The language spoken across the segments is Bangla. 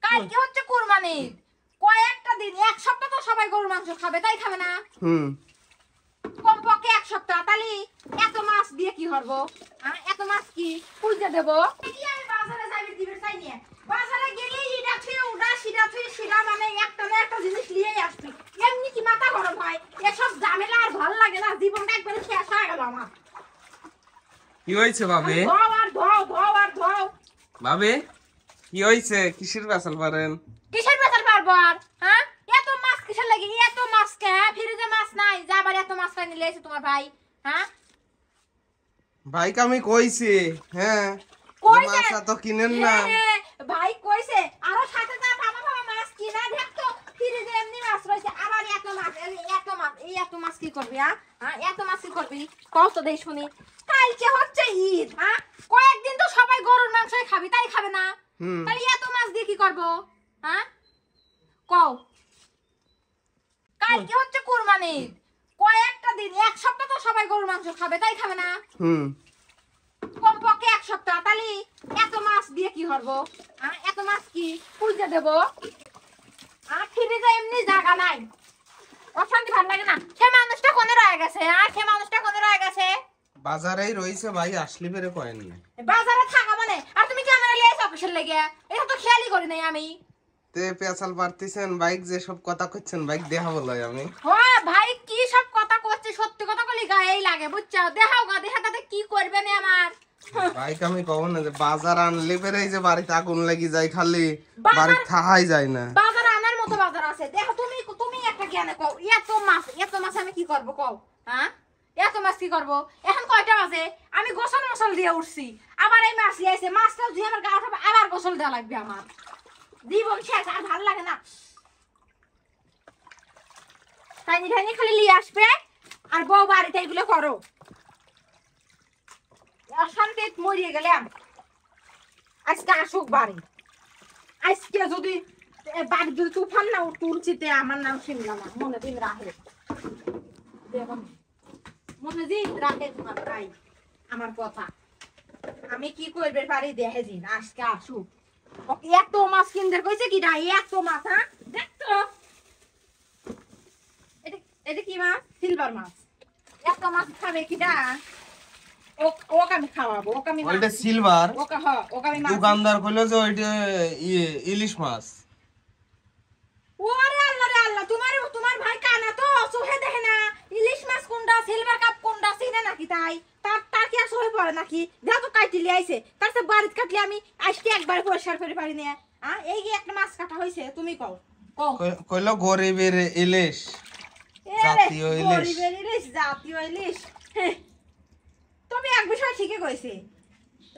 কালকে হচ্ছে কুরবানি ঈদ, কয়েকটা দিন, এক সপ্তাহ তো সবাই গরুর মাংস খাবে, তাই খাবে না? কমপক্ষে এক সপ্তাহ। তাহলে এত মাছ দিয়ে কি করবো? এত মাছ কি পুজো দেবো? আমি বাজারে যাইবে দিবে চাই নিয়ে, বাজারে গেলে এটা থুয়ে ওটা সেটা থুয়ে সেটা, মানে একটা না একটা জিনিস নিয়েই আসবি। এমনি কি মাথা গরম হয়? এসব ঝামেলা আর ভালো লাগে না, জীবনটা একবারে শেষ হয়ে গেল আমার। কি হয়েছে বাবে? ধোও আর ধোও, ধোও আর ধোও। বাবে কি হয়েছে? কিসের বেচাল পারেন? কিসের বেচার পারবো আর? এত মাছ কিসের লাগে? এত মাছ কে? ফ্রিজে মাছ নাই, যা আবার এত মাছ খাই নিয়ে এসে তোমার ভাই। ভাইকে আমি কইছি, হ্যাঁ মাছ তো কিনেন না। ভাই কইছে আরো সাথে যা ভাবা ভাবা মাছ কিনা দেখতো, ফ্রিজে এমনি মাছ রয়েছে, আবার এত মাছ, এত মাছ, এই এত মাছ কি করবি? এত মাছ কি করবি কত দেই শুনি? কালকে হচ্ছে ঈদ, কয়েকদিন তো সবাই গরুর মাংসই খাবি, তাই খাবে না? তাহলে এত মাছ দিয়ে কি করবো? কও। কালকে হচ্ছে কুরবানি ঈদ, কয়েকটা দিন, এক সপ্তাহ তো সবাই গরুর মাংস খাবে, তাই খাবে না? কমপক্ষে এক সপ্তাহ। তাহলে এত মাছ দিয়ে কি করবো? এত মাছ কি পুজো দেবো? ফ্রিজে এমনি জায়গা নাই, অশান্তি ভালো লাগে না। সে মানুষটা কোনে রয়ে গেছে? সে মানুষটা কোনে রয়ে গেছে? বাজারেই রইছে ভাই, আসলি বেরে কয়েন না। বাজারে থাকা মানে? আর তুমি ক্যামেরা লিয়ে আইছো কিসের লেগে? এটা তো খেয়ালই করি নাই আমি। তে পেছাল পারতেছেন, বাইক যে সব কথা কইছেন বাইক দেখা বলাই আমি। হ্যাঁ ভাই, কি সব কথা কইছে? সত্যি কথা কইলি গায়েই লাগে, বুঝছো? দেখাও গা, দেখা তাতে কি করবে না আমার। বাইক আমি কব না যে বাজার আনলে বেরে যে বাড়িতে আগুন লাগি যায়, খালি বাড়ি থাকাই যায় না। বাজার আনার মতো বাজার আছে? দেখো তুমি, তুমি একটা জ্ঞানে কও, এত মাছ আমি কি করব কও? এত মাছ কি করব? এখন কয়টা বাজে? আমি গোসল মশল দিয়ে উঠছি, আবার এই মাছ লিয়েছে, মাছটা যদি আমার গা উঠাবে আবার গোসল দেওয়া লাগবে আমার। জীবন শেষ, আর ভালো লাগে না। টাইনি টাইনি খালি লিয়ে আসবে আর বউ বাড়িতে এগুলো করো। অশান্তি মরিয়ে গেলাম। আজকে আসুক বাড়ি, আজকে যদি বাড়ি যদি তুফান না তুলছিতে আমার নাম শিমলা না, মনে দিন রাখে, মনে দিন রাখে তোমার ভাই আমার কথা। আমি কি করবে পারি দেখে দিন, আজকে আসুক। ওকে এত মাছ কিনতে কইছে কি না? এত মাছ, দেখতো এটা কি মাছ? সিলভার মাছ। এত মাছ খাবে কিটা? ওকে আমি খাওয়াবো, ওকে আমি। ওইটা সিলভার, ওকে ওকে আমি। দোকানদার কইলো যে ওইটা ইলিশ মাছ। ওরে আল্লাহ রে আল্লাহ, তোমার ভাই কানা তো চোখে দেখে না ইলিশ মাছ কোনটা, সিলভার কাপ কোনটা চিনে নাকি? তাই তার কি আর চোখে পড়ে নাকি? যা তো কাইটিলি আইছে, তার সে বাড়িতে কাটলে আমি আজকে একবার পরিষ্কার করে পারি না। এই যে একটা মাছ কাটা হইছে, তুমি কও কও। কইলো গরিবের ইলিশ, জাতীয় ইলিশ। গরিবের ইলিশ, জাতীয় ইলিশ। তুমি এক বিষয় ঠিকই কইছে,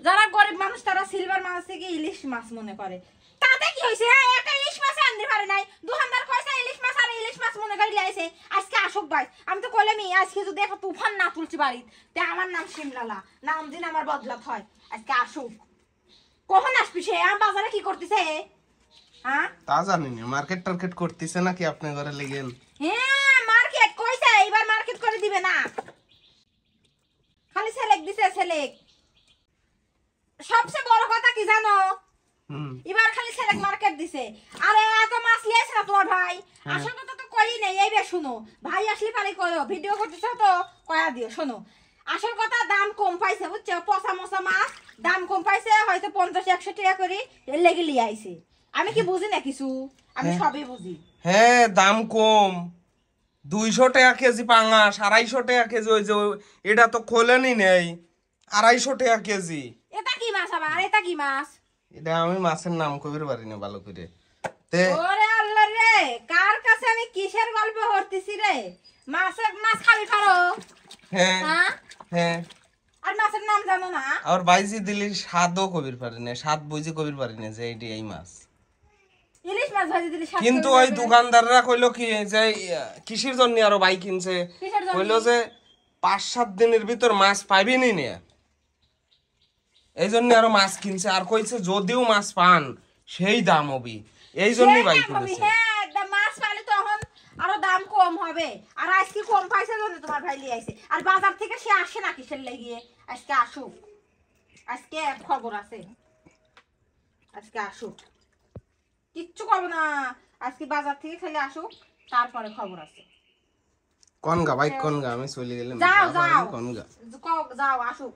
যারা গরিব মানুষ তারা সিলভার মাছ থেকে ইলিশ মাছ মনে করে। তাতে কি হইছে? একটা ইলিশ মাছ আনতে পারে নাই, দোকানদার কইছে ইলিশ মাছ, আর ইলিশ মাছ মনে করে লাইছে। আজকে আসুক ভাই, আমি তো কইলামই আজকে যদি একটা তুফান না তুলছি বাড়ি, তে আমার নাম শিমলালা, নাম দিন আমার বদলাত হয়। আজকে আসুক। কখন আসবি সে? আমার বাজারে কি করতেছে? তা জানি না, মার্কেট টার্কেট করতেছে নাকি আপনি ঘরে লেগেন? হ্যাঁ মার্কেট কইছে, এবার মার্কেট করে দিবে না, খালি সেলেক দিছে সেলেক। সবচেয়ে বড় কথা কি জানো? এবার খালি সেলেক মার্কেট দিছে। আরে এত মাছ লিয়েছে না তোমার ভাই, আসল কথা তো কই নেই। এইবার শুনো, ভাই আসলে পারে কয়ো ভিডিও করতেছ তো কয়া দিও। শোনো, আসল কথা দাম কম পাইছে, বুঝছো? পচা মচা মাছ দাম কম পাইছে, হয়তো 50-100 টাকা করে এর লেগে লিয়ে আইছে। আমি কি বুঝি না কিছু? আমি সবই বুঝি। হ্যাঁ দাম কম, 200 টাকা কেজি পাঙাশ, 250 টাকা কেজি। ওই যে এটা তো খোলেনি নেই, 250 টাকা কেজি। এটা কি মাছ আবার? এটা কি মাছ? এটা আমি মাছের নাম কবির পারি না ভালো করে। তে ওরে আল্লাহ রে, কার কাছে আমি কিসের গল্প করতেছি রে? মাছ খাবি পারো? হ্যাঁ হ্যাঁ। আর মাছের নাম জানো না? আর বাইজি দিলি স্বাদও কবির পারি না, স্বাদ বুঝি কবির পারি না যে এইটি এই মাছ। ইলিশ মাছ ভাজি দিলি স্বাদ। কিন্তু ওই দোকানদাররা কইলো কি যে কিসের জন্য আরো ভাই কিনছে, কইলো যে 5-7 দিনের ভিতর মাছ পাইবেনই না, এই জন্য আরো মাছ কিনছে। আর কইছে যদিও মাছ পান সেই দাম হবি, এই জন্যই ভাই কিনেছে। হ্যাঁ মাছ পাইলে তখন আরো দাম কম হবে। আর আজকে কম পাইছে জন্য তোমার ভাই লিয়ে আইছে। আর বাজার থেকে সে আসে না কিসের লাগিয়ে? আজকে আসুক, আজকে খবর আছে, আজকে আসুক। কি কব না, আজকে বাজার থেকে খালি আসুক, তারপরে খবর আছে। কোন গা বাইক কোন গা, আমি চলে গেলাম। যাও যাও কোন গা যাও আসুক।